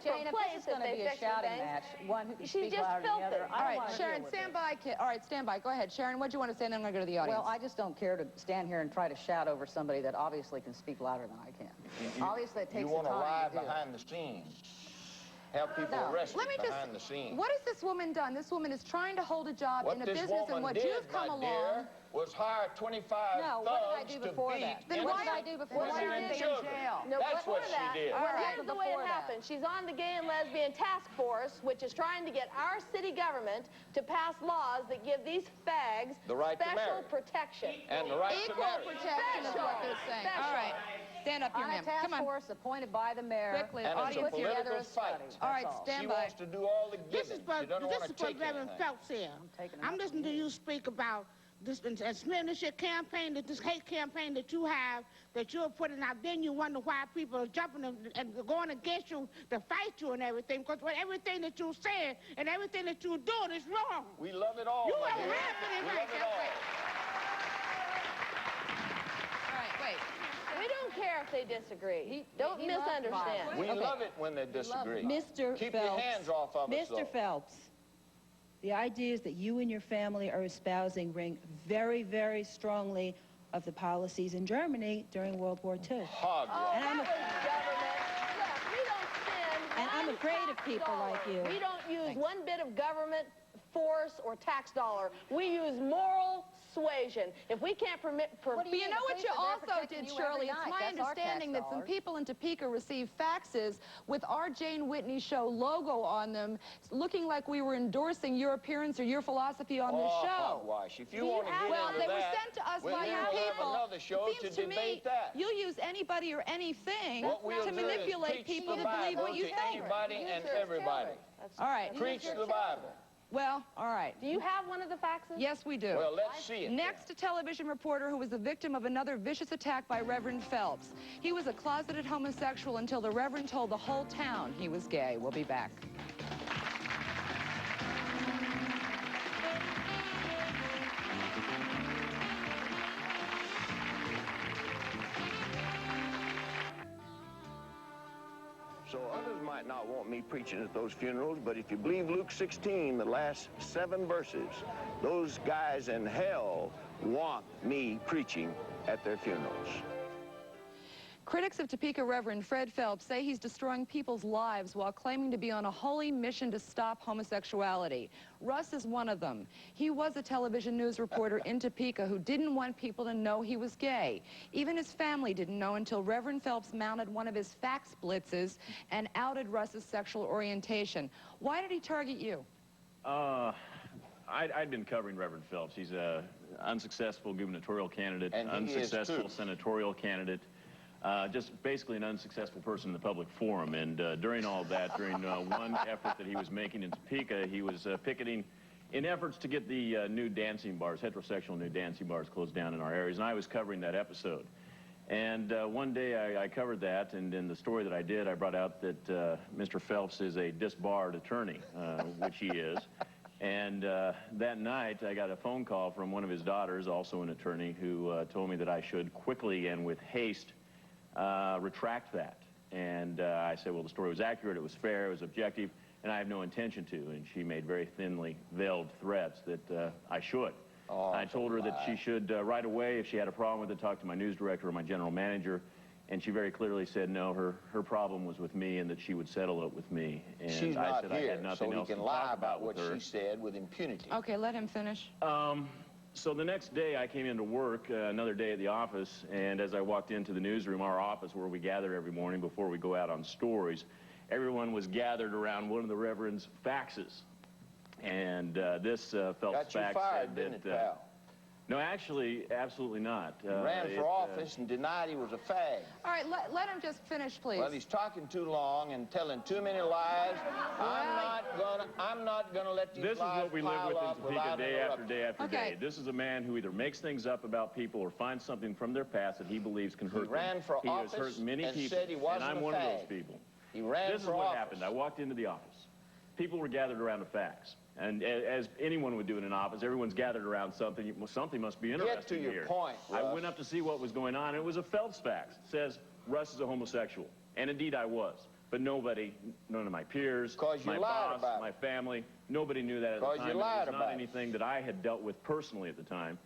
Jane, if this is going to be a shouting match, one who can speak louder than the other, all right, Sharon, stand by. All right, stand by. Go ahead, Sharon. What do you want to say? And then I'm going to go to the audience. Well, I just don't care to stand here and try to shout over somebody that obviously can speak louder than I can. Obviously, it takes you want to lie to behind the scenes. Have people arrested behind the scenes. What has this woman done? This woman is trying to hold a job in a business, and what you've come along was hire 25 No, what did I do before that? Then what did I do before that? in jail. No, that's what she did. Well, here's the way it happened. She's on the Gay and Lesbian Task Force, which is trying to get our city government to pass laws that give these fags the right special protection. And the right equal protection is what they're saying. All right. Stand up here, ma'am. Come on. A task force appointed by the mayor. Quickly, and it's a political fight. All right, stand by. She wants to do all the giving. This is for Reverend Phelps here. I'm listening to you speak about this smearship campaign, this hate campaign that you have, that you're putting out. Then you wonder why people are jumping and going against you to fight you and everything, because everything that you're saying and everything that you're doing is wrong. We love it all. You ain't happening right now. All right, wait. We don't care if they disagree. Don't misunderstand. We love it when they disagree. Mr. Keep Phelps, your hands off of us, Mr. Phelps, the ideas that you and your family are espousing ring very, very strongly of the policies in Germany during World War II. Hog. And that was government. Look, we don't spend And I'm afraid of people like you. We don't use one bit of government force or tax dollar. We use moral suasion. If we can't permit... But you know what you also did, Shirley? It's my understanding that some people in Topeka received faxes with our Jane Whitney Show logo on them, looking like we were endorsing your appearance or your philosophy on the show. Hogwash. If you want to get well, into they that, were sent to us by your we'll people. have another show It seems to to me debate that. you'll use anybody or anything to manipulate people to believe what you think. Anybody and everybody. All right. Preach the Bible. Well, all right. Do you have one of the faxes? Yes, we do. Well, let's see it. Next, a television reporter who was the victim of another vicious attack by Reverend Phelps. He was a closeted homosexual until the Reverend told the whole town he was gay. We'll be back. So others might not want me preaching at those funerals, but if you believe Luke 16, the last 7 verses, those guys in hell want me preaching at their funerals. Critics of Topeka Reverend Fred Phelps say he's destroying people's lives while claiming to be on a holy mission to stop homosexuality. Russ is one of them. He was a television news reporter in Topeka who didn't want people to know he was gay. Even his family didn't know until Reverend Phelps mounted one of his fax blitzes and outed Russ's sexual orientation. Why did he target you? I'd been covering Reverend Phelps. He's an unsuccessful gubernatorial candidate, unsuccessful senatorial candidate. Just basically an unsuccessful person in the public forum. And during all that, during one effort that he was making in Topeka, he was picketing in efforts to get the new dancing bars, heterosexual new dancing bars, closed down in our areas. And I was covering that episode. And one day I covered that, and in the story that I did, I brought out that Mr. Phelps is a disbarred attorney, which he is. And that night, I got a phone call from one of his daughters, also an attorney, who told me that I should quickly and with haste retract that. And I said, well, the story was accurate, it was fair, it was objective, and I have no intention to. And she made very thinly veiled threats that I should. I told her that she should right away, if she had a problem with it, talk to my news director or my general manager. And she very clearly said no, her problem was with me and that she would settle it with me. And she's I not said here, I had nothing so else he can to lie talk about what her. she said with impunity. Okay, let him finish. So the next day I came into work, another day at the office, and as I walked into the newsroom, our office where we gather every morning before we go out on stories, everyone was gathered around one of the Reverend's faxes. And this Phelps fax got you fired, said didn't it, that, pal? no, actually, absolutely not. He ran for office and denied he was a fag. All right, let him just finish, please. Well, he's talking too long and telling too many lies. I'm not gonna let these This is lies what we live pile with up in Topeka day after day after Okay. day. This is a man who either makes things up about people or finds something from their past that he believes can hurt He ran them. for He has office hurt many and people, said he wasn't and I'm a one of fag. those people. He ran This is for what office. happened. I walked into the office. People were gathered around a fax. And as anyone would do in an office, everyone's gathered around something. Something must be interesting Get to your here. point, Russ. I went up to see what was going on, and it was a Phelps fax. It says, Russ is a homosexual. And indeed I was. but nobody, none of my peers, 'Cause you my lied boss, about it. my family, nobody knew that at the 'Cause time. you It lied was not about it. anything that I had dealt with personally at the time.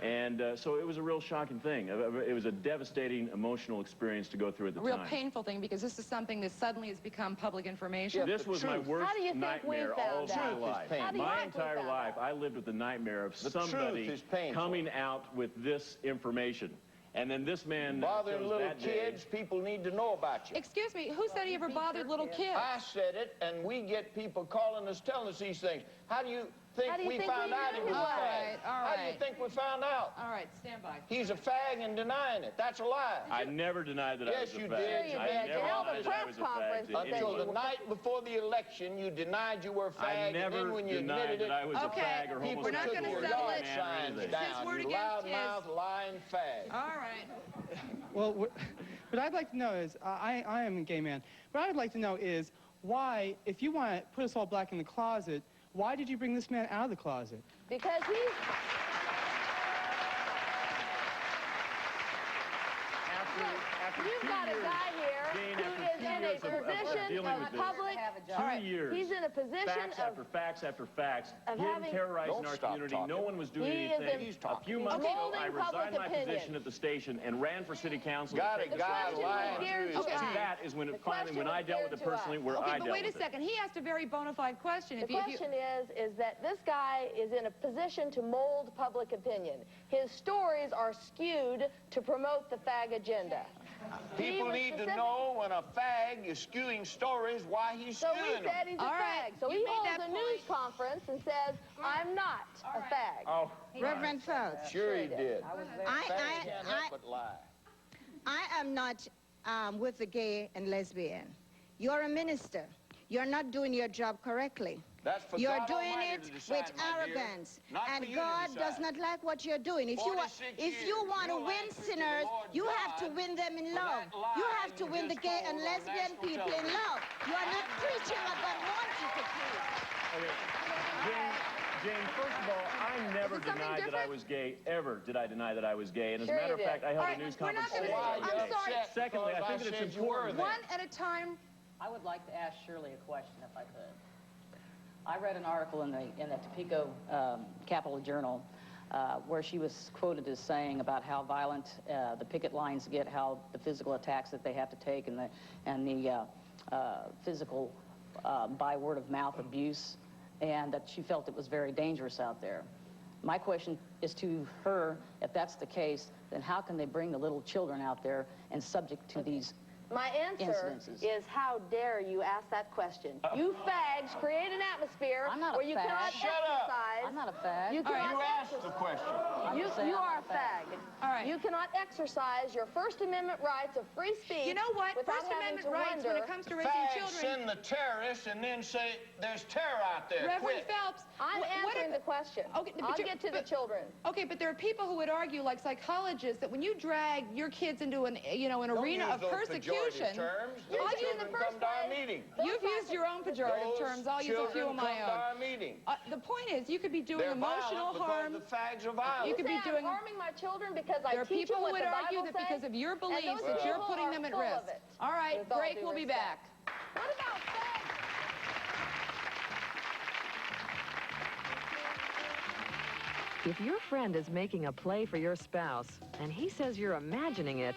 And so it was a real shocking thing. It was a devastating emotional experience to go through at the A real time. painful thing, because this is something that suddenly has become public information. Yeah, This was my worst How do you think we nightmare all of found my out? life. How do you My think we entire found life, out? I lived with the nightmare of The truth somebody is painful. coming out with this information. And then this man Bothering chose little that day. kids, people need to know about you. Excuse me, who said he ever bothered little kids? I said it, and we get people calling us, telling us these things. How do you think How do you we think found we out knew he was he a was? fag? All How do you right. think we found out? All right, stand by. He's a fag and denying it. That's a lie. I never denied that I Yes, was a you fag. did. Sure you I did. never You held a denied that I press was a fag conference to and said Until anyone. the night before the election, you denied you were a fag. I and never then when you denied admitted that I was a Okay. fag or people We're not took gonna your settle yard it. signs His down. word You against his. loudmouth, lying fag. All right. Well, what I'd like to know is, I am a gay man. What I'd like to know is why, if you want to put us all black in the closet, why did you bring this man out of the closet? Because he's... You've got a guy here Jane, who after is 2 in a years of position dealing with of this, public... All right. 2 years. He's in a position facts of... after facts after facts, of him having- terrorizing Don't our stop community. talking. No one was doing He is anything. in- He's A few talking. months Okay. ago, I Molding public resigned my opinion. position at the station and ran for city council. Got to a take the guy station lying on. to his Okay. teeth. That is when it finally, when question I was dealt with it geared to personally, us. where Okay, I but dealt wait a with it. second. He asked a very bona fide question. The question is that this guy is in a position to mold public opinion. His stories are skewed to promote the fag agenda. People need to know when a fag is skewing stories why he's So we skewing them. said he's a All right, fag. So you he made holds that a news point. conference and says, I'm not a fag. Oh, Reverend Phelps, sure he did. I, Can't I, help but lie. I am not with the gay and lesbian. You're a minister. You're not doing your job correctly. That's for You're God doing Almighty it to decide, with my dear. arrogance, Not for and you to God decide. does not like what you're doing. If 46 you years, want to you'll win answer to the sinners, Lord you have to God win them in for love. that lie You have to you win the just gay told and on lesbian national people in television. love. You are not preaching what God wants you to preach. Jane, first of all, I never Is it something denied that I different? was gay. Ever did I deny that I was gay. And as Sure a matter you of did. fact, I held All a right, news we're not conference gonna- today. I'm sorry. Secondly, I think that it's important. One at a time. I would like to ask Shirley a question, if I could. I read an article in the Topeka Capital Journal where she was quoted as saying about how violent the picket lines get, how the physical attacks that they have to take, and the physical by word of mouth abuse, and that she felt it was very dangerous out there. My question is to her: if that's the case, then how can they bring the little children out there and subject to these? My answer Incidences. is, how dare you ask that question? You fags create an atmosphere I'm not a where you fag. cannot Shut up. exercise. I'm not a fag. You cannot You asked the question. You are a fag. All right. You cannot exercise your First Amendment rights of free speech. You know what? without First having Amendment to rights when wonder- it comes to raising Fags children. send the terrorists and then say there's terror out there. Reverend Quit. Phelps. I'm what answering if- the question. Okay, but I'll you're- get to the but- children. Okay, but there are people who would argue, like psychologists, that when you drag your kids into an, an Don't arena use of those persecution, pejorative terms. You Those did in the children first come to our place. meeting. you've used your own pejorative Those terms. I'll use a few children of my come to own. our meeting. The point is, you could be doing They're emotional violent harm. because the fags are violent. You could be say doing- I'm harming my children because I There are teach people them who what would the argue Bible that because says, of your and beliefs those that you're people putting are them at full of risk. it, All right, with all break. due We'll be respect. back. What about fags? If your friend is making a play for your spouse and he says you're imagining it,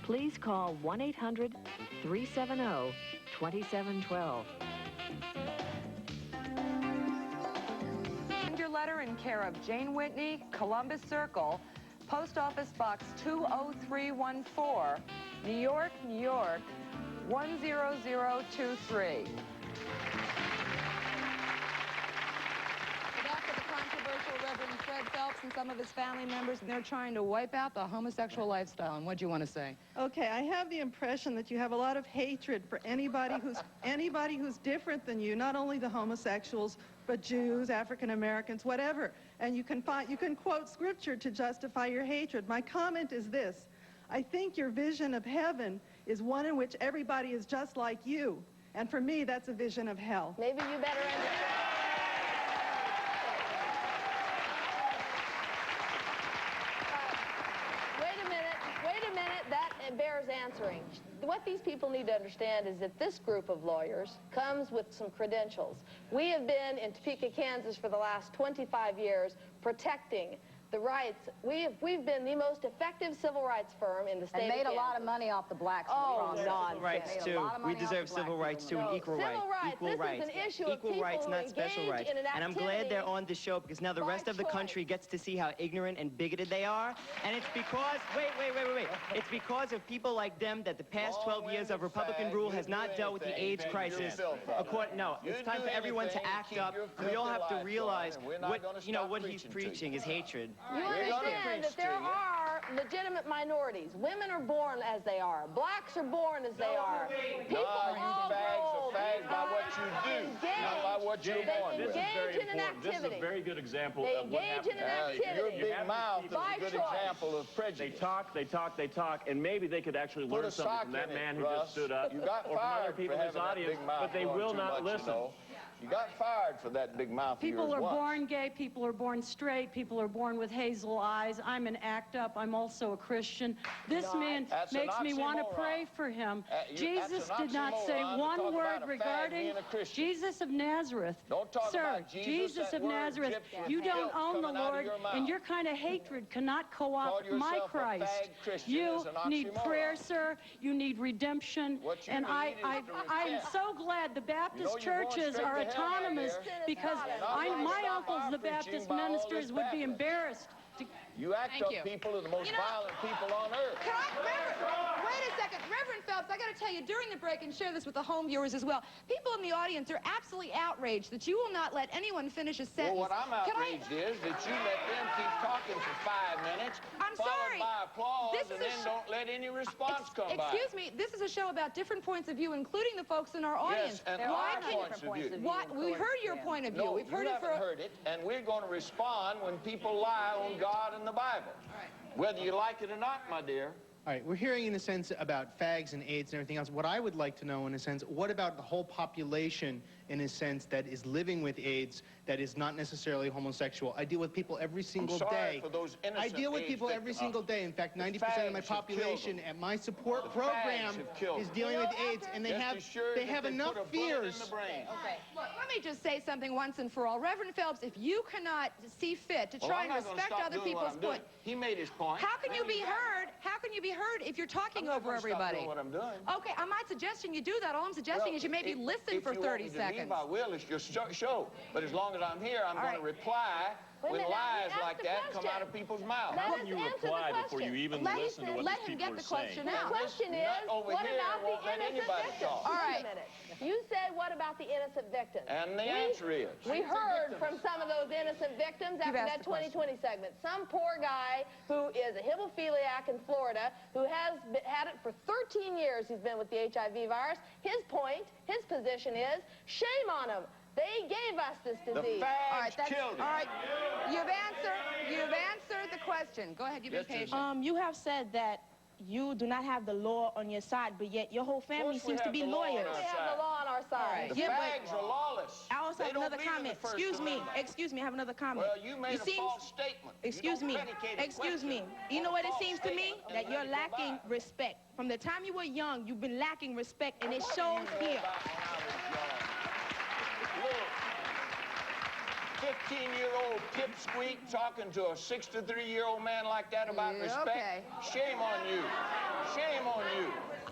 please call 1-800-370-2712. Send your letter in care of Jane Whitney, Columbus Circle, Post Office Box 20314, New York, New York, 10023. Back to the controversial Reverend Fred Phelps and some of his family members, and they're trying to wipe out the homosexual lifestyle. And what do you want to say? Okay, I have the impression that you have a lot of hatred for anybody who's different than you, not only the homosexuals, but Jews, African Americans, whatever. And you can quote scripture to justify your hatred. My comment is this: I think your vision of heaven is one in which everybody is just like you. And for me, that's a vision of hell. Maybe you better end it. Wait a minute. That bears answering. What these people need to understand is that this group of lawyers comes with some credentials. We have been in Topeka, Kansas for the last 25 years protecting the rights. We've been the most effective civil rights firm in the state of Kansas. And made a lot of money off the blacks. Oh, nonsense. Civil rights, too. We deserve civil rights, too, and equal rights. Equal rights. This is an issue of equal people rights, who not special engage rights. in an And I'm glad they're activity on the show because now the rest of the choice. country gets to see how ignorant and bigoted they are. And it's because, wait. It's because of people like them that the past 12 years of Republican rule has not dealt with the AIDS crisis. No, it's time for everyone to act up. We all have to realize what he's preaching is hatred. You understand that there are legitimate minorities. Women are born as they are. Blacks are born as they are. People all grow. Fags by what you do, not by what you're born with. They engage in an This is activity. a very good example They of what engage happens. in an activity. Your big mouth is a good example of prejudice. They talk, and maybe they could actually Put learn a something sock from that in it, man who Russ. just stood up, You got or from other fired people for in his having that audience, big mouth but they going will too not much, listen. you know. You got fired for that big mouth of yours. People are once. born gay, people are born straight, people are born with hazel eyes. I'm an act up, I'm also a Christian. This man That's makes an me want to oxymoron. pray for him. Jesus that's an did not say oxymoron to one talk word about a fag regarding being a Christian. Jesus of Nazareth. Don't talk Sir, about Jesus, that of word Nazareth, drips with you don't filth own the coming out of Lord, your mouth. and your kind of hatred cannot Call co-opt my yourself a Christ. fag Christian You is an need oxymoron. prayer, sir. You need redemption. What you And need is to I'm repent. so glad the Baptist you're going churches straight are to hell right autonomous there. because my uncles, the Baptist ministers, would be embarrassed to... You act Thank up you. people are the most violent people on earth. Wait a second. Reverend Phelps, I got to tell you, during the break, and share this with the home viewers as well, people in the audience are absolutely outraged that you will not let anyone finish a sentence. Well, what I'm outraged is that you let them keep talking for 5 minutes, I'm followed sorry. by applause, This is and a then don't let any response come by. Excuse me, this is a show about different points of view, including the folks in our audience. Yes, and Why our can- points of view. We heard your point of view. No, We've heard you it for... haven't heard it, and we're going to respond when people lie on God and the Bible. Whether you like it or not, my dear. All right, we're hearing in a sense about fags and AIDS and everything else. What I would like to know in a sense, what about the whole population in a sense that is living with AIDS that is not necessarily homosexual? I deal with people every single day. For those I innocent deal with AIDS people every victims. single day. In fact, The 90% of my fags have population killed at my support The program fags have killed is them. dealing with AIDS, and they Just have be sure they that have they enough put a bullet in fears. the brain. Okay, look, let me just say something once and for all. Reverend Phelps, if you cannot see fit to try and respect other people's point, He made his point. how can you Then be he's heard? How can you be heard if you're talking I'm not over gonna stop everybody? doing what I'm doing. Okay, I'm not suggesting you do that. All I'm suggesting is you maybe listen for 30 seconds. If I will, it's your show. But as long as I'm here, I'm going to reply Wait a when minute, lies ask like the that come question. out of people's mouths. Let How us can you answer the reply before you question. even Let listen to what let these him people get are the question saying? out. The question is, Not over what here, about the won't let innocent anybody victims? talk. All Wait right. a minute. You said, what about the innocent victims? And the answer is... We heard from some of those innocent victims after that asked the 2020 segment. Some poor guy who is a hemophiliac in Florida who has had it for 13 years. He's been with the HIV virus. His point, his position is, shame on them. They gave us this disease. The fags killed him. All right, you've answered the question. Go ahead, you've been patient. You have said that you do not have the law on your side, but yet your whole family Of course we seems to have be the law on lawyers. our We have the law on our side. The Yeah, but fags are lawless. I also They have don't another believe in comment. the First Amendment. Excuse me, I have another comment. Well, you made a false statement. Excuse me. Excuse me. You know what it seems to me? That you're lacking respect. From the time you were young, you've been lacking respect, and it shows here. 15-year-old pipsqueak talking to a 63-year-old man like that about Yeah, respect? okay. Shame on you. Shame on you.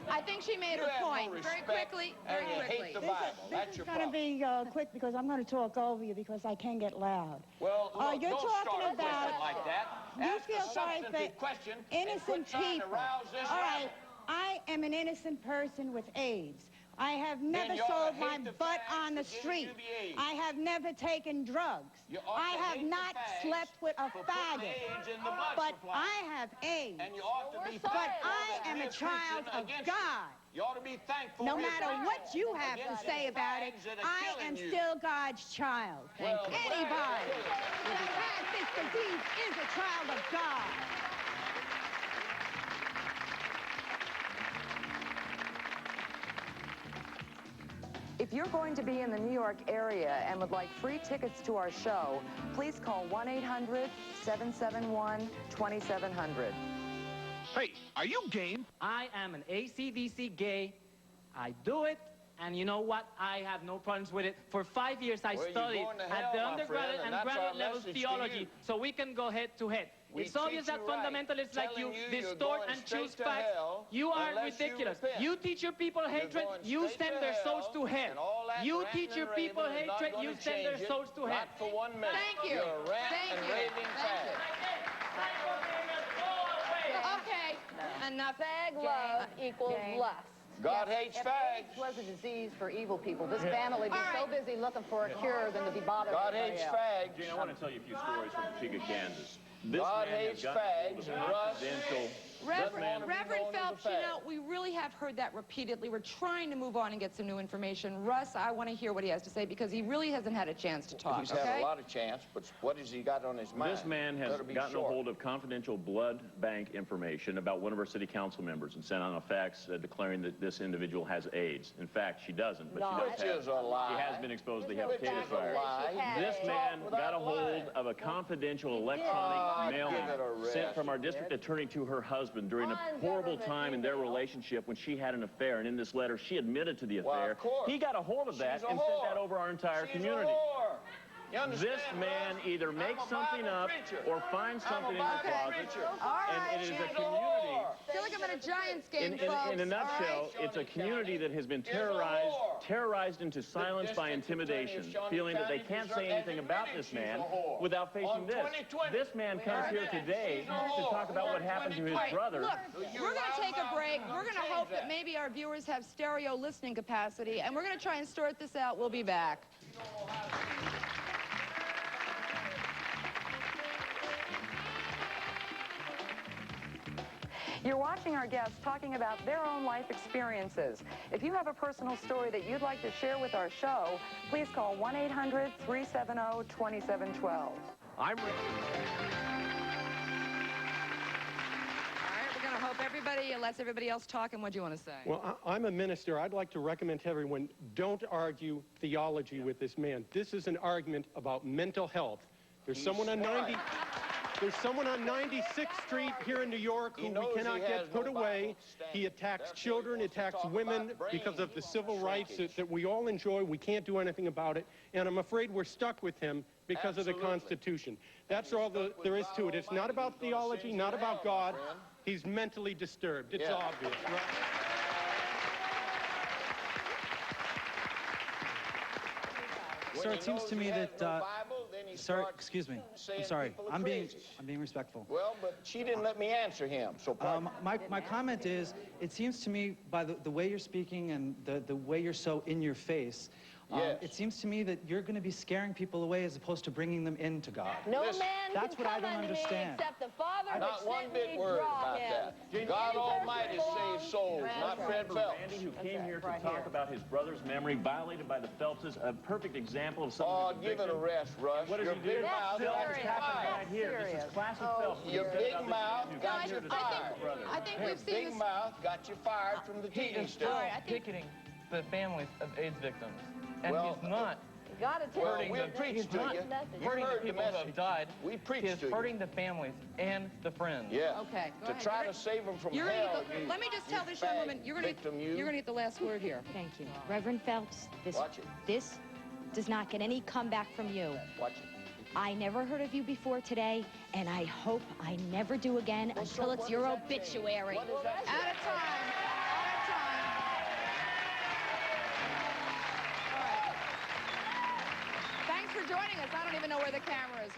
I think she made You her have no point. Very respect, quickly, and very you quickly. hate the Bible. That's your It's going to problem. be quick because I'm going to talk over you because I can't get loud. Well, look, you're don't talking start a about- question like that. You Ask feel a sorry substantive for question innocent and quit trying to people. rouse this All right, rabble. I am an innocent person with AIDS. I have never you ought to sold hate my the butt fags on the for giving street. you the AIDS. I have never taken drugs. You ought I to have hate the not fags slept with a for putting faggot. AIDS in the blood But supply. I have AIDS. And you ought to be We're sorry. thankful But I that am we're a child preaching of against God. You ought to be thankful. No we're matter preaching what you have to against say these about it, fags that are I killing am you. still God's child. Well, Anybody that has this disease is a child of God. If you're going to be in the New York area and would like free tickets to our show, please call 1-800-771-2700. Hey, are you game? I am an ACDC gay. I do it, and you know what? I have no problems with it. For 5 years, I studied at the undergraduate and graduate level theology, so we can go head to head. It's obvious that fundamentalists like you distort and choose facts. You are ridiculous. You teach your people hatred, you send their souls to hell. You teach your people hatred, you send their souls to hell. Not for 1 minute. Thank you. You're a rant and raving fag. Okay, enough. Fag love equals lust. God hates fags. If AIDS was a disease for evil people, this family would be so busy looking for a cure than to be bothered. God hates fags. Jane, I want to tell you a few stories from Topeka, Kansas. This God man hates has gotten fags hold and of Russ. confidential- Reverend Phelps, you know, we really have heard that repeatedly. We're trying to move on and get some new information. Russ, I want to hear what he has to say because he really hasn't had a chance to talk, He's okay? had a lot of chance, but what has he got on his mind? This man has gotten a hold of confidential blood bank information about one of our city council members and sent on a fax declaring that this individual has AIDS. In fact, she doesn't, but she does have. Which is a lie. She has been exposed to the Which hepatitis is a lie. virus. This man got a hold of a confidential electronic mailing sent from our district attorney to her husband during a horrible time in their relationship when she had an affair. And in this letter, she admitted to the affair. He got a hold of that and sent that over our entire community. This man either makes something up or finds something in the closet, and it is a community. I feel like I'm at a Giants game, folks. In a nutshell, it's a community that has been terrorized into silence by intimidation, feeling that they can't say anything about this man without facing this. This man comes here today to talk about what happened to his brother. Look, we're going to take a break. We're going to hope that maybe our viewers have stereo listening capacity, and we're going to try and sort this out. We'll be back. You're watching our guests talking about their own life experiences. If you have a personal story that you'd like to share with our show, please call 1-800-370-2712. I'm ready. We're going to hope everybody lets everybody else talk. And what do you want to say? Well, I'm a minister. I'd like to recommend to everyone, don't argue theology with this man. This is an argument about mental health. There's someone on 96th Street here in New York who we cannot get put away. He attacks children, attacks women because of the civil rights that we all enjoy. We can't do anything about it. And I'm afraid we're stuck with him because of the Constitution. That's all there is to it. It's not about theology, not about God. He's mentally disturbed. It's obvious, right? Sir, it seems to me that, sir, excuse me, I'm sorry, I'm being respectful. Well, but she didn't let me answer him, so my comment is, it seems to me, by the way you're speaking and the way you're so in your face, it seems to me that you're going to be scaring people away as opposed to bringing them into God. No man That's can what I come don't unto understand. me except the Father Not which one sent bit me word draw about him. that. God Almighty saves souls, not Fred Phelps. Randy, who came here to talk about his brother's memory violated by the Phelpses, a perfect example of something. Oh, give it a rest, Russ. What does Your he do? big mouth got you fired. Right here. This is classic Phelps. Your big mouth got you fired. I think we've seen Big this. mouth got you fired from the TV station. Picketing the families of AIDS victims. And Well, he's not Well, we'll preach to you. You hurting the heard the people who have message. died. We preach He is to you. hurting the families and the friends. Yeah. Okay, go To ahead. try to save them from You're gonna hell. get the, you- let me just tell you this young fag woman, you're going victim, to you. get the last word here. Thank you. Reverend Phelps, Watch it. this does not get any comeback from you. Watch it. I never heard of you before today, and I hope I never do again until it's your obituary. Out of time. Out of time. All right. Thanks for joining us. I don't even know where the camera is.